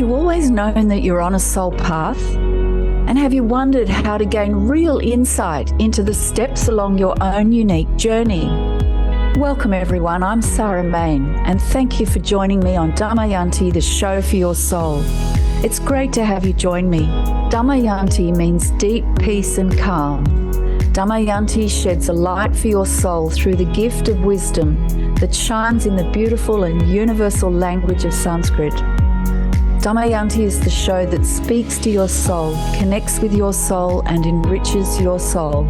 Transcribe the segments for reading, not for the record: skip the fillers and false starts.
you always known that you're on a soul path? And have you wondered how to gain real insight into the steps along your own unique journey? Welcome everyone, I'm Sarah Main, and thank you for joining me on Damayanti, the show for your soul. It's great to have you join me. Damayanti means deep peace and calm. Damayanti sheds a light for your soul through the gift of wisdom that shines in the beautiful and universal language of Sanskrit. Damayanti is the show that speaks to your soul, connects with your soul, and enriches your soul.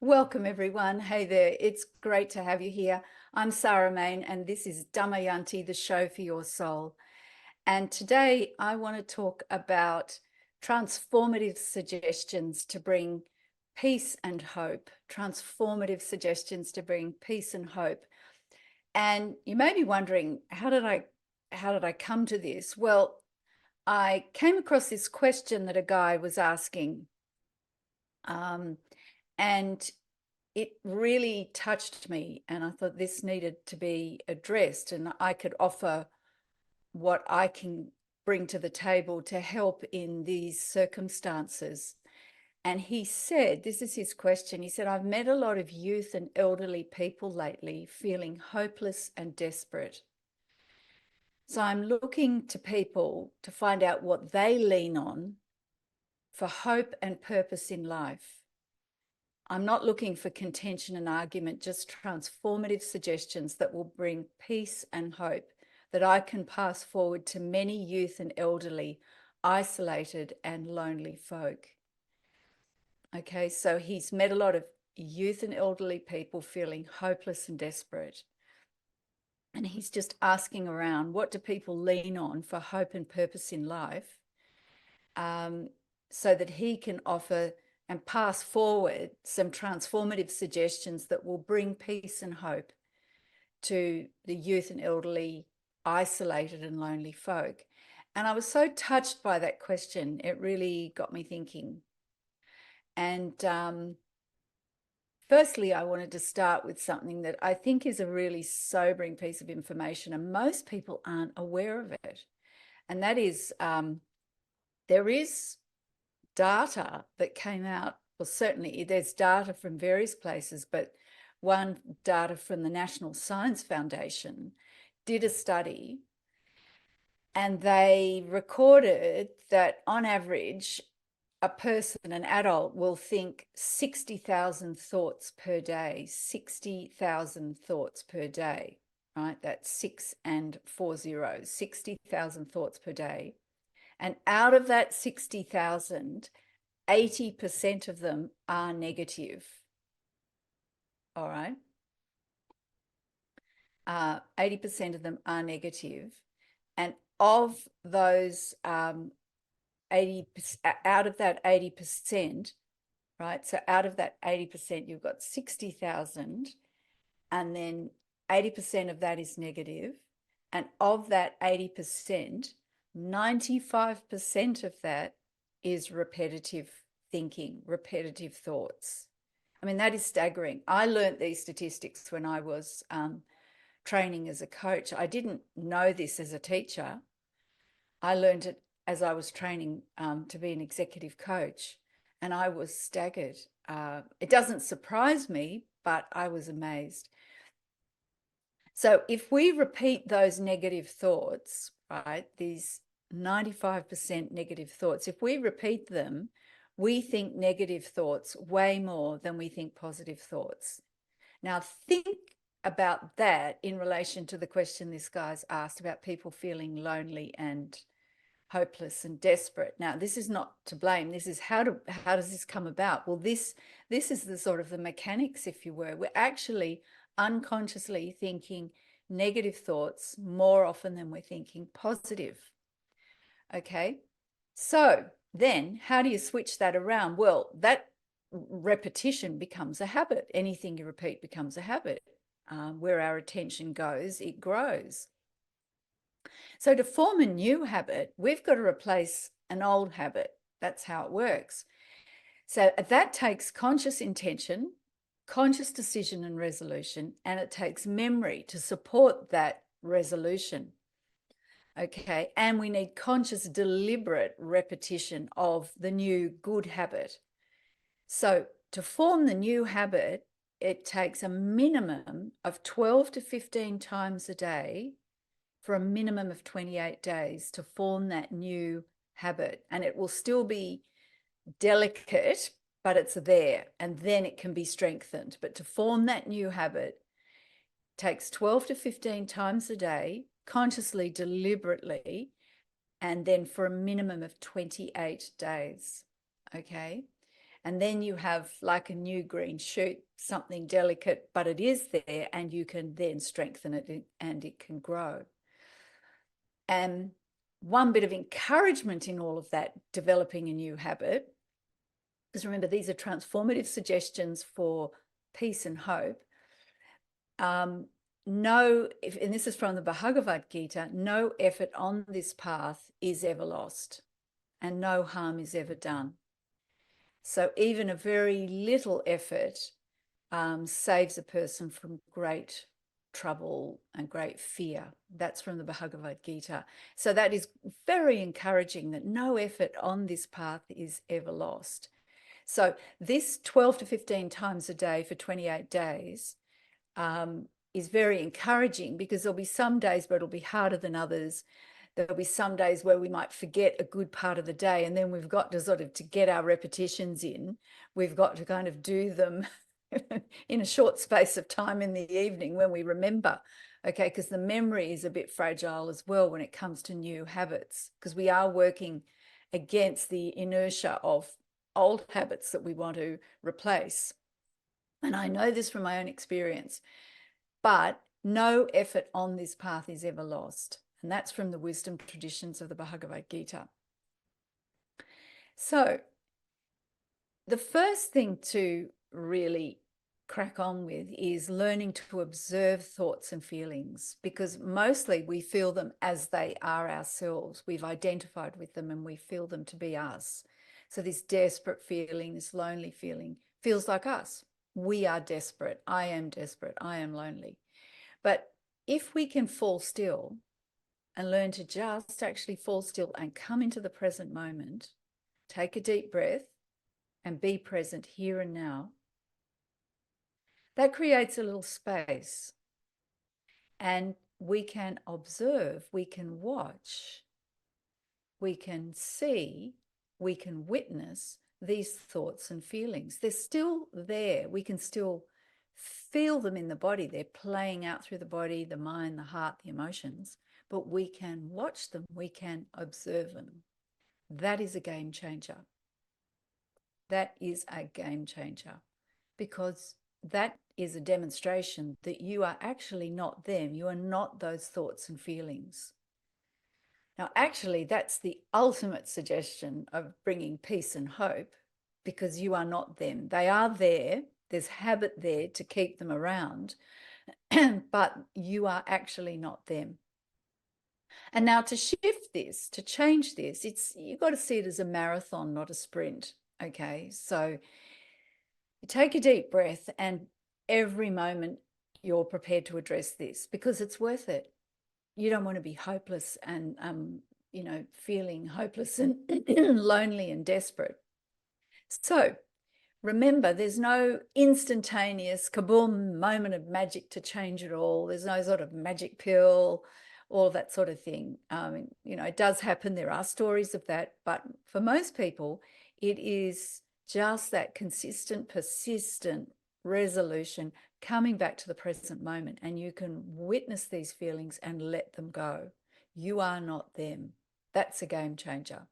Welcome everyone. Hey there, it's great to have you here. I'm Sarah Main and this is Damayanti, the show for your soul. And today I want to talk about transformative suggestions to bring peace and hope. Transformative suggestions to bring peace and hope. And you may be wondering, how did I come to this? Well, I came across this question that a guy was asking, and it really touched me. And I thought this needed to be addressed, and I could offer what I can bring to the table to help in these circumstances. And he said, this is his question, he said, I've met a lot of youth and elderly people lately feeling hopeless and desperate. So I'm looking to people to find out what they lean on for hope and purpose in life. I'm not looking for contention and argument, just transformative suggestions that will bring peace and hope that I can pass forward to many youth and elderly, isolated and lonely folk. Okay, so he's met a lot of youth and elderly people feeling hopeless and desperate. And he's just asking around, what do people lean on for hope and purpose in life, so that he can offer and pass forward some transformative suggestions that will bring peace and hope to the youth and elderly, isolated and lonely folk. And I was so touched by that question. It really got me thinking. And firstly, I wanted to start with something that I think is a really sobering piece of information, and most people aren't aware of it. And that is, there is data that came out, well, certainly there's data from various places, but one data from the National Science Foundation did a study, and they recorded that on average, a person, an adult, will think 60,000 thoughts per day, 60,000 thoughts per day, right? That's 6 and 4 zeros, 60,000 thoughts per day. And out of that 60,000, 80% of them are negative. All right. 80% of them are negative. And of those 80%, out of that 80%, right? So out of that 80%, you've got 60,000, and then 80% of that is negative. And of that 80%, 95% of that is repetitive thinking, repetitive thoughts. I mean, that is staggering. I learned these statistics when I was training as a coach. I didn't know this as a teacher. I learned it as I was training to be an executive coach, and I was staggered. It doesn't surprise me, but I was amazed. So if we repeat those negative thoughts, right, these 95% negative thoughts, if we repeat them, we think negative thoughts way more than we think positive thoughts. Now think about that in relation to the question this guy's asked about people feeling lonely and hopeless and desperate. Now, this is not to blame. This is how does this come about? Well, this is the sort of the mechanics, if you were. We're actually unconsciously thinking negative thoughts more often than we're thinking positive. Okay, so then how do you switch that around? Well, that repetition becomes a habit. Anything you repeat becomes a habit. Where our attention goes, it grows. So to form a new habit, we've got to replace an old habit. That's how it works. So that takes conscious intention, conscious decision and resolution, and it takes memory to support that resolution. Okay, and we need conscious, deliberate repetition of the new good habit. So to form the new habit, it takes a minimum of 12 to 15 times a day for a minimum of 28 days to form that new habit. And it will still be delicate, but it's there, and then it can be strengthened. But to form that new habit takes 12 to 15 times a day, consciously, deliberately, and then for a minimum of 28 days. Okay. And then you have like a new green shoot, something delicate, but it is there, and you can then strengthen it and it can grow. And one bit of encouragement in all of that, developing a new habit, because remember, these are transformative suggestions for peace and hope. And this is from the Bhagavad Gita, no effort on this path is ever lost, and no harm is ever done. So even a very little effort saves a person from great trouble and great fear. That's from the Bhagavad Gita. So that is very encouraging, that no effort on this path is ever lost. So this 12 to 15 times a day for 28 days is very encouraging, because there'll be some days where it'll be harder than others. There'll be some days where we might forget a good part of the day, and then we've got to sort of, to get our repetitions in, we've got to kind of do them in a short space of time in the evening when we remember, okay, because the memory is a bit fragile as well when it comes to new habits, because we are working against the inertia of old habits that we want to replace. And I know this from my own experience, but no effort on this path is ever lost. And that's from the wisdom traditions of the Bhagavad Gita. So the first thing to really crack on with is learning to observe thoughts and feelings, because mostly we feel them as they are ourselves. We've identified with them and we feel them to be us. So this desperate feeling, this lonely feeling, feels like us. We are desperate. I am desperate. I am lonely. But if we can fall still and learn to just actually fall still and come into the present moment, take a deep breath and be present here and now, that creates a little space, and we can observe, we can watch, we can see, we can witness these thoughts and feelings. They're still there. We can still feel them in the body. They're playing out through the body, the mind, the heart, the emotions, but we can watch them. We can observe them. That is a game changer. That is a game changer, because that is a demonstration that you are actually not them. You are not those thoughts and feelings. Now, actually, that's the ultimate suggestion of bringing peace and hope, because you are not them. They are there. There's habit there to keep them around, but you are actually not them. And now to shift this, to change this, you've got to see it as a marathon, not a sprint. Okay, so you take a deep breath, and every moment you're prepared to address this, because it's worth it. You don't want to be hopeless and, feeling hopeless and lonely and desperate. So remember, there's no instantaneous kaboom moment of magic to change it all. There's no sort of magic pill, all that sort of thing. It does happen. There are stories of that. But for most people, it is just that consistent, persistent resolution, coming back to the present moment, and you can witness these feelings and let them go. You are not them. That's a game changer.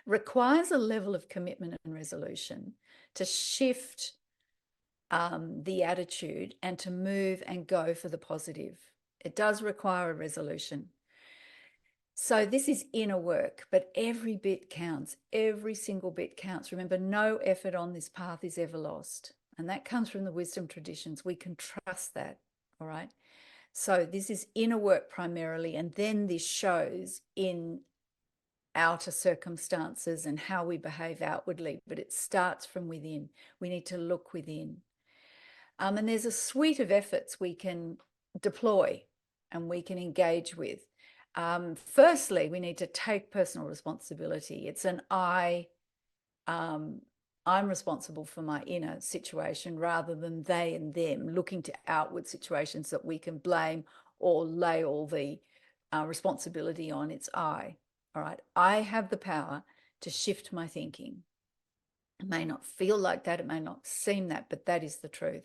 Requires a level of commitment and resolution to shift the attitude and to move and go for the positive. It does require a resolution. So this is inner work, but every bit counts. Every single bit counts. Remember, no effort on this path is ever lost. And that comes from the wisdom traditions. We can trust that, all right? So this is inner work primarily, and then this shows in outer circumstances and how we behave outwardly, but it starts from within. We need to look within. And there's a suite of efforts we can deploy and we can engage with. Firstly, we need to take personal responsibility. It's an I'm responsible for my inner situation rather than they and them, looking to outward situations that we can blame or lay all the responsibility on. It's I. All right. I have the power to shift my thinking. It may not feel like that, it may not seem that, but that is the truth.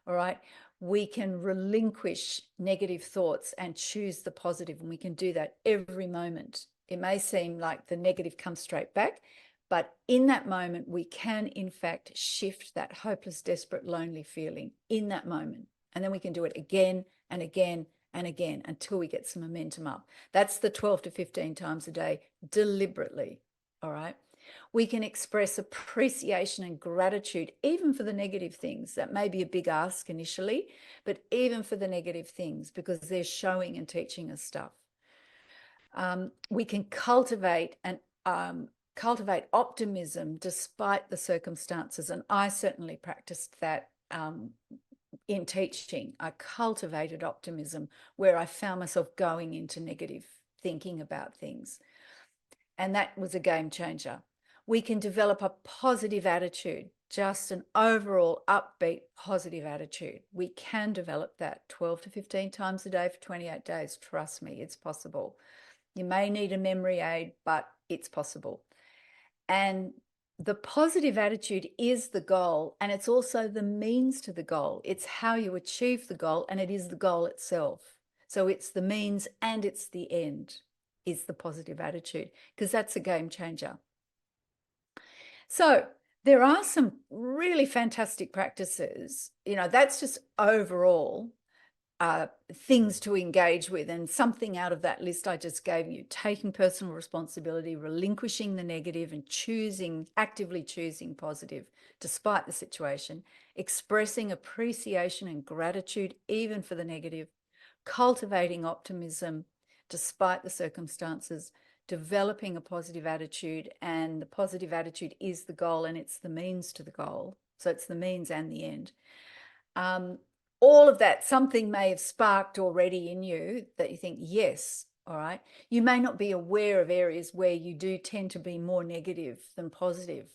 All right. We can relinquish negative thoughts and choose the positive, and we can do that every moment. It may seem like the negative comes straight back, but in that moment, we can, in fact, shift that hopeless, desperate, lonely feeling in that moment. And then we can do it again and again and again until we get some momentum up. That's the 12 to 15 times a day deliberately. All right. We can express appreciation and gratitude, even for the negative things. That may be a big ask initially, but even for the negative things, because they're showing and teaching us stuff. We can cultivate optimism despite the circumstances. And I certainly practiced that in teaching. I cultivated optimism where I found myself going into negative thinking about things. And that was a game changer. We can develop a positive attitude, just an overall upbeat, positive attitude. We can develop that 12 to 15 times a day for 28 days. Trust me, it's possible. You may need a memory aid, but it's possible. And the positive attitude is the goal, and it's also the means to the goal. It's how you achieve the goal, and it is the goal itself. So it's the means and it's the end, is the positive attitude, because that's a game changer. So there are some really fantastic practices. That's just overall things to engage with, and something out of that list I just gave you: taking personal responsibility, relinquishing the negative, and actively choosing positive despite the situation, expressing appreciation and gratitude even for the negative, cultivating optimism despite the circumstances, developing a positive attitude, and the positive attitude is the goal and it's the means to the goal. So it's the means and the end. All of that, something may have sparked already in you that you think, yes, all right. You may not be aware of areas where you do tend to be more negative than positive,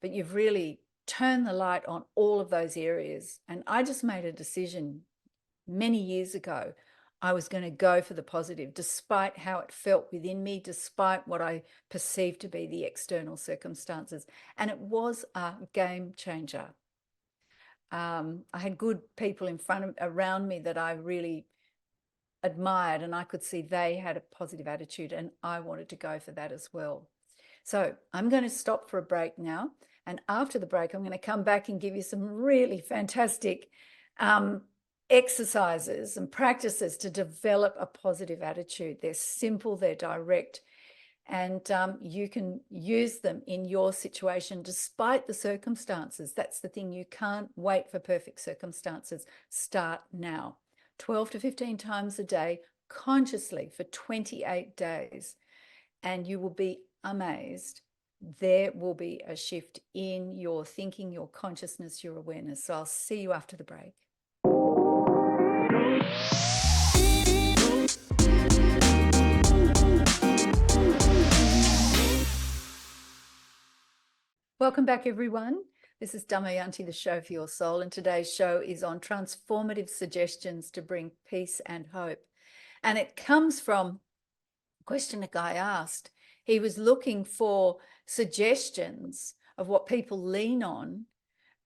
but you've really turned the light on all of those areas. And I just made a decision many years ago. I was going to go for the positive, despite how it felt within me, despite what I perceived to be the external circumstances. And it was a game changer. I had good people around me that I really admired, and I could see they had a positive attitude, and I wanted to go for that as well. So I'm going to stop for a break now. And after the break, I'm going to come back and give you some really fantastic exercises and practices to develop a positive attitude. They're simple, they're direct, and you can use them in your situation despite the circumstances. That's the thing. You can't wait for perfect circumstances. Start now. 12 to 15 times a day, consciously for 28 days, and you will be amazed. There will be a shift in your thinking, your consciousness, your awareness. So I'll see you after the break. Welcome back, everyone. This is Damayanti, the show for your soul, and today's show is on transformative suggestions to bring peace and hope. And it comes from a question a guy asked. He was looking for suggestions of what people lean on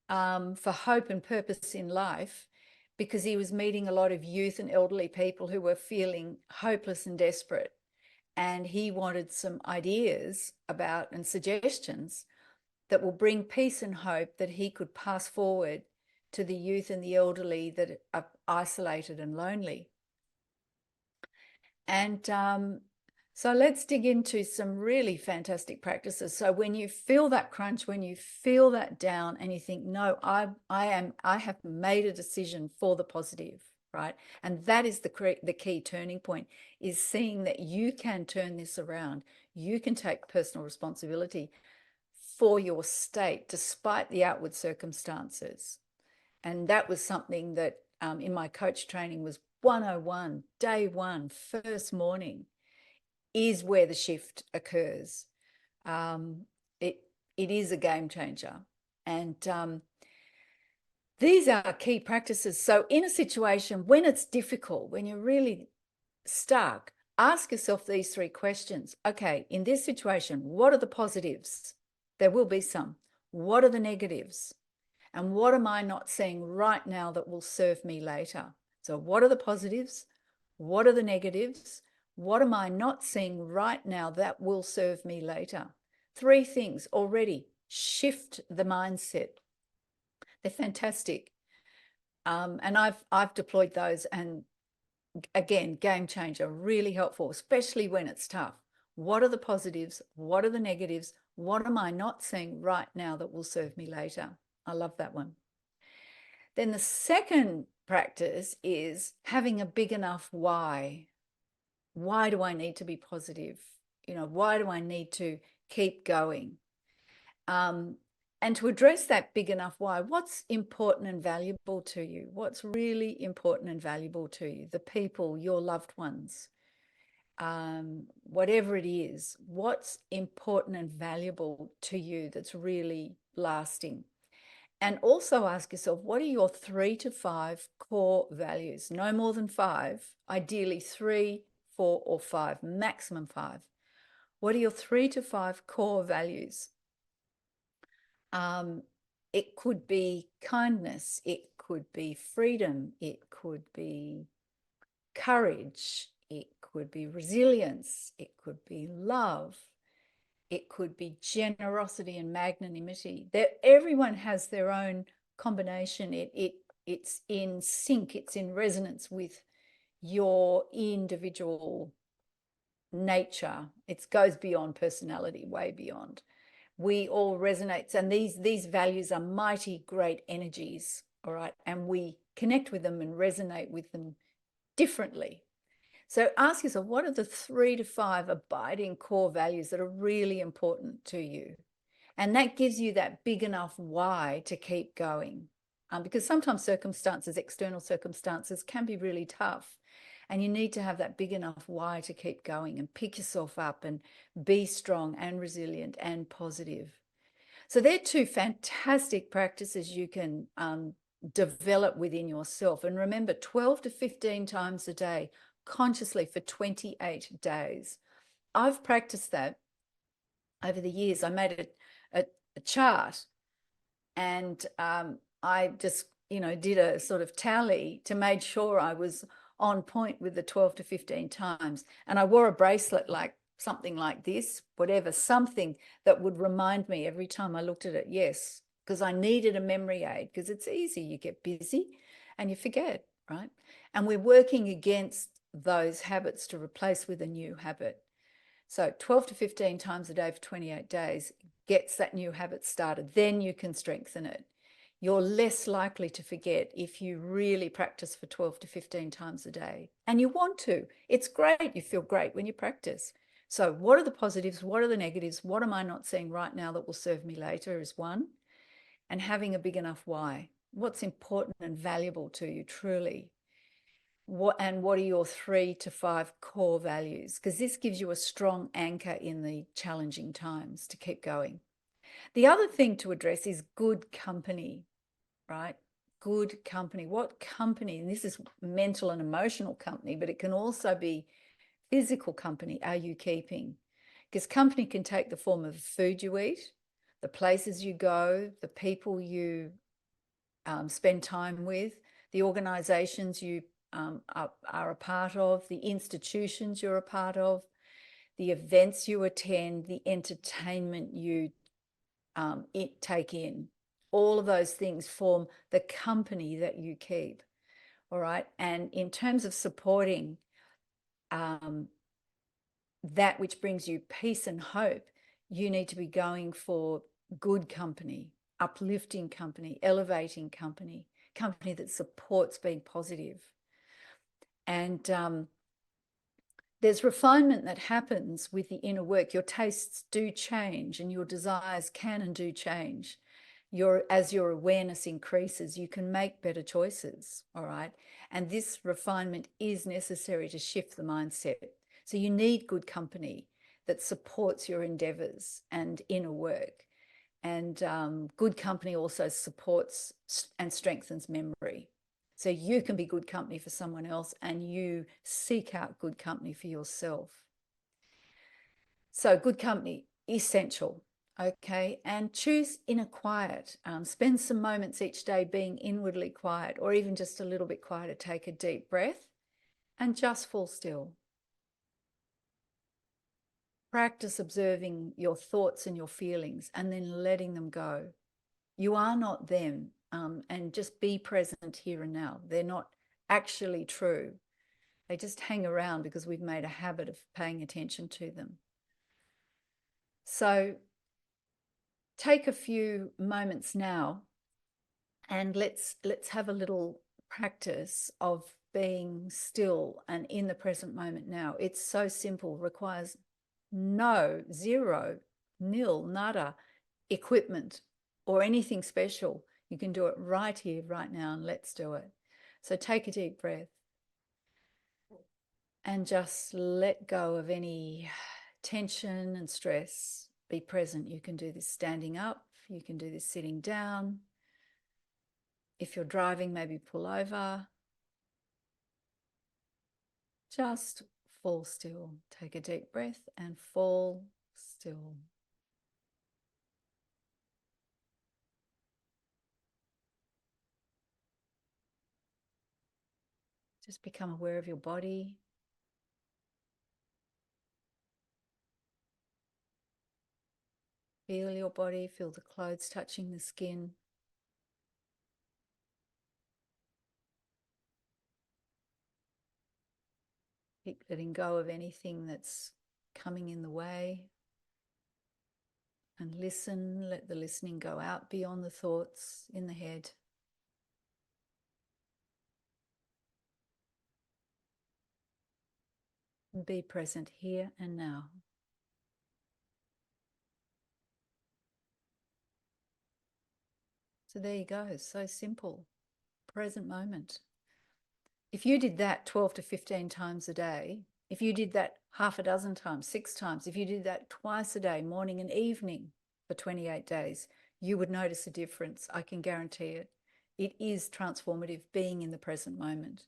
for hope and purpose in life, because he was meeting a lot of youth and elderly people who were feeling hopeless and desperate. And he wanted some ideas about and suggestions that will bring peace and hope that he could pass forward to the youth and the elderly that are isolated and lonely. And so let's dig into some really fantastic practices. So when you feel that crunch, when you feel that down and you think, no, I have made a decision for the positive, right? And that is the key turning point, is seeing that you can turn this around. You can take personal responsibility for your state despite the outward circumstances. And that was something that in my coach training was 101, day one, first morning, is where the shift occurs. It is a game changer. And these are key practices. So in a situation when it's difficult, when you're really stuck, ask yourself these 3 questions. Okay, in this situation, what are the positives? There will be some. What are the negatives? And what am I not seeing right now that will serve me later? So what are the positives? What are the negatives? What am I not seeing right now that will serve me later? 3 things already. Shift the mindset. They're fantastic. And I've deployed those, and again, game changer, really helpful, especially when it's tough. What are the positives? What are the negatives? What am I not seeing right now that will serve me later? I love that one. Then the second practice is having a big enough why. Why do I need to be positive? Why do I need to keep going? And to address that big enough why, what's important and valuable to you? What's really important and valuable to you? The people, your loved ones, whatever it is, what's important and valuable to you that's really lasting? And also ask yourself, what are your 3 to 5 core values? No more than 5, ideally 3, 4, or 5, maximum 5. What are your 3 to 5 core values? It could be kindness, it could be freedom, it could be courage, it could be resilience, it could be love, it could be generosity and magnanimity. Everyone has their own combination. It's in sync, it's in resonance with your individual nature. It goes beyond personality, way beyond. We all resonate, and these values are mighty great energies, all right? And we connect with them and resonate with them differently. So ask yourself, what are the 3 to 5 abiding core values that are really important to you? And that gives you that big enough why to keep going. Because sometimes circumstances, external circumstances, can be really tough. And you need to have that big enough why to keep going and pick yourself up and be strong and resilient and positive. So they're 2 fantastic practices you can develop within yourself. And remember, 12 to 15 times a day, consciously for 28 days. I've practiced that over the years. I made a chart, and I just, did a sort of tally to make sure I was on point with the 12 to 15 times. And I wore a bracelet like something like this, whatever, something that would remind me every time I looked at it. Yes, because I needed a memory aid, because it's easy. You get busy and you forget, right? And we're working against those habits to replace with a new habit. So 12 to 15 times a day for 28 days gets that new habit started. Then you can strengthen it. You're less likely to forget if you really practice for 12 to 15 times a day. And you want to. It's great. You feel great when you practice. So what are the positives? What are the negatives? What am I not seeing right now that will serve me later is one. And having a big enough why. What's important and valuable to you truly? What are your 3 to 5 core values? Because this gives you a strong anchor in the challenging times to keep going. The other thing to address is good company, right? Good company. What company? And this is mental and emotional company, but it can also be physical company are you keeping? Because company can take the form of the food you eat, the places you go, the people you spend time with, the organizations you are a part of, the institutions you're a part of, the events you attend, the entertainment you take in. All of those things form the company that you keep, all right? And in terms of supporting that which brings you peace and hope, you need to be going for good company, uplifting company, elevating company, company that supports being positive. And there's refinement that happens with the inner work. Your tastes do change and your desires can and do change. as your awareness increases, you can make better choices, all right? And this refinement is necessary to shift the mindset. So you need good company that supports your endeavors and inner work. And good company also supports and strengthens memory. So you can be good company for someone else, and you seek out good company for yourself. So good company, essential. Okay, and choose inner quiet. Spend some moments each day being inwardly quiet, or even just a little bit quieter. Take a deep breath and just fall still. Practice observing your thoughts and your feelings and then letting them go. You are not them, and just be present here and now. They're not actually true. They just hang around because we've made a habit of paying attention to them. So take a few moments now and let's have a little practice of being still and in the present moment now. It's so simple, requires zero, nil, nada equipment or anything special. You can do it right here, right now, and let's do it. So take a deep breath and just let go of any tension and stress. Be present. You can do this standing up. You can do this sitting down. If you're driving, maybe pull over. Just fall still. Take a deep breath and fall still. Just become aware of your body. Feel your body, feel the clothes touching the skin. Keep letting go of anything that's coming in the way. And listen, let the listening go out beyond the thoughts in the head. And be present here and now. So there you go, so simple. Present moment. If you did that 12 to 15 times a day, if you did that half a dozen times, 6 times, if you did that twice a day, morning and evening for 28 days, you would notice a difference. I can guarantee it. It is transformative, being in the present moment.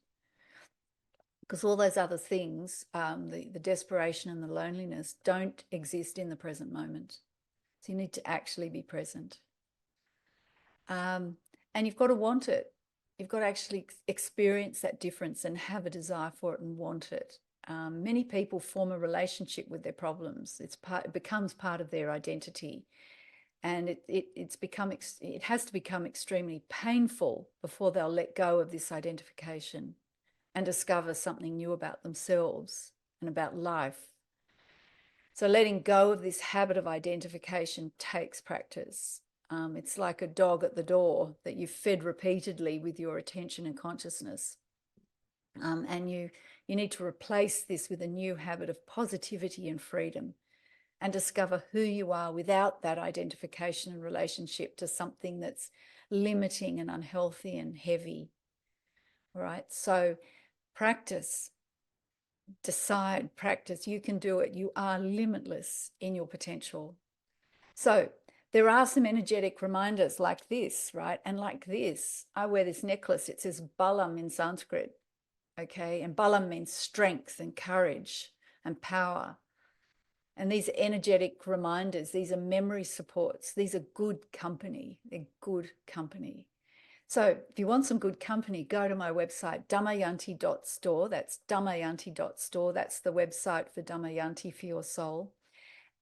Because all those other things, the desperation and the loneliness, don't exist in the present moment. So you need to actually be present. And you've got to want it. You've got to actually experience that difference and have a desire for it and want it. Many people form a relationship with their problems. It becomes part of their identity. And it has to become extremely painful before they'll let go of this identification and discover something new about themselves and about life. So letting go of this habit of identification takes practice. It's like a dog at the door that you've fed repeatedly with your attention and consciousness. And you need to replace this with a new habit of positivity and freedom, and discover who you are without that identification and relationship to something that's limiting and unhealthy and heavy. All right, so practice, decide, practice. You can do it. You are limitless in your potential. So there are some energetic reminders like this, right? And like this, I wear this necklace. It says Balam in Sanskrit, okay? And Balam means strength and courage and power. And these are energetic reminders. These are memory supports. These are good company. They're good company. So if you want some good company, go to my website, damayanti.store. That's damayanti.store. That's the website for Damayanti for your soul.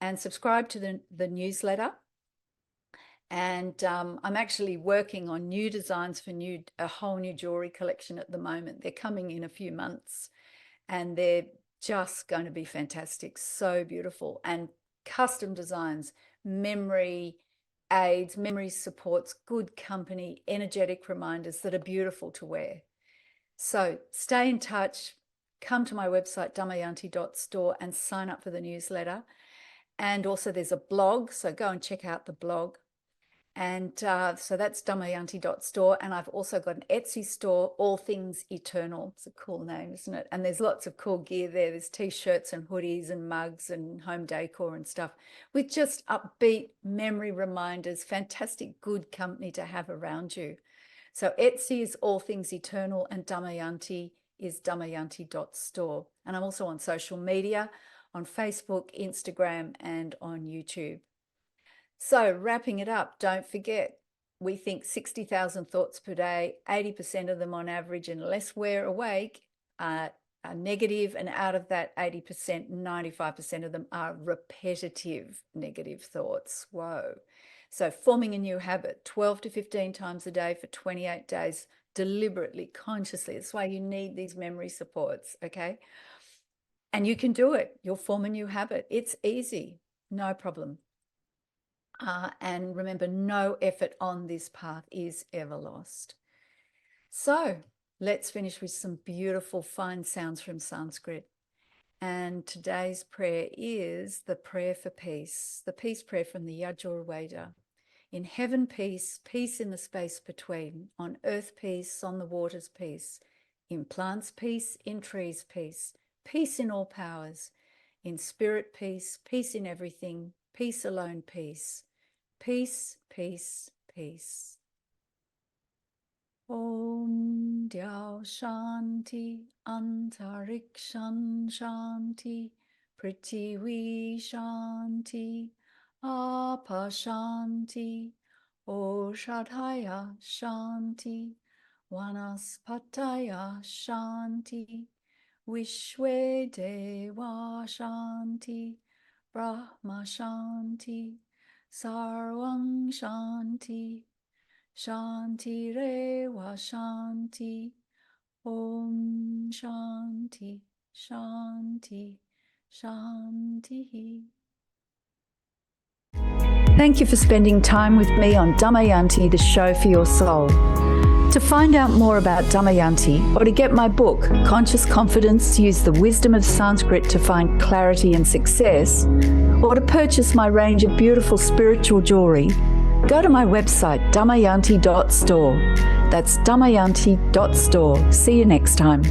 And subscribe to the newsletter. And I'm actually working on new designs for a whole new jewelry collection at the moment. They're coming in a few months, and they're just going to be fantastic. So beautiful. And custom designs, memory aids, memory supports, good company, energetic reminders that are beautiful to wear. So stay in touch. Come to my website, damayanti.store, and sign up for the newsletter. And also there's a blog, so go and check out the blog. And so that's Damayanti.store. And I've also got an Etsy store, All Things Eternal. It's a cool name, isn't it? And there's lots of cool gear there. There's T-shirts and hoodies and mugs and home decor and stuff with just upbeat memory reminders, fantastic good company to have around you. So Etsy is All Things Eternal and Damayanti is Damayanti.store. And I'm also on social media, on Facebook, Instagram, and on YouTube. So wrapping it up, don't forget, we think 60,000 thoughts per day, 80% of them on average, unless we're awake, are negative. And out of that 80%, 95% of them are repetitive negative thoughts. Whoa. So forming a new habit, 12 to 15 times a day for 28 days, deliberately, consciously. That's why you need these memory supports, okay? And you can do it. You'll form a new habit. It's easy, no problem. And remember, no effort on this path is ever lost. So let's finish with some beautiful fine sounds from Sanskrit. And today's prayer is the prayer for peace, the peace prayer from the Yajurveda. In heaven, peace, peace in the space between. On earth, peace, on the waters, peace. In plants, peace, in trees, peace. Peace in all powers. In spirit, peace, peace in everything. Peace alone, peace. Peace, peace, peace. Om Dhyau Shanti, Antarikshan Shanti, Prithvi Shanti, Apa Shanti, Oshadhaya Shanti, Vanaspataya Shanti, Vishwe Deva Shanti, Brahma Shanti, Sarvang Shanti, Shanti Reva Shanti, Om Shanti, Shanti, Shanti. Thank you for spending time with me on Damayanti, the show for your soul. To find out more about Damayanti or to get my book, Conscious Confidence, Use the Wisdom of Sanskrit to Find Clarity and Success, or to purchase my range of beautiful spiritual jewelry, go to my website, Damayanti.store. That's Damayanti.store. See you next time.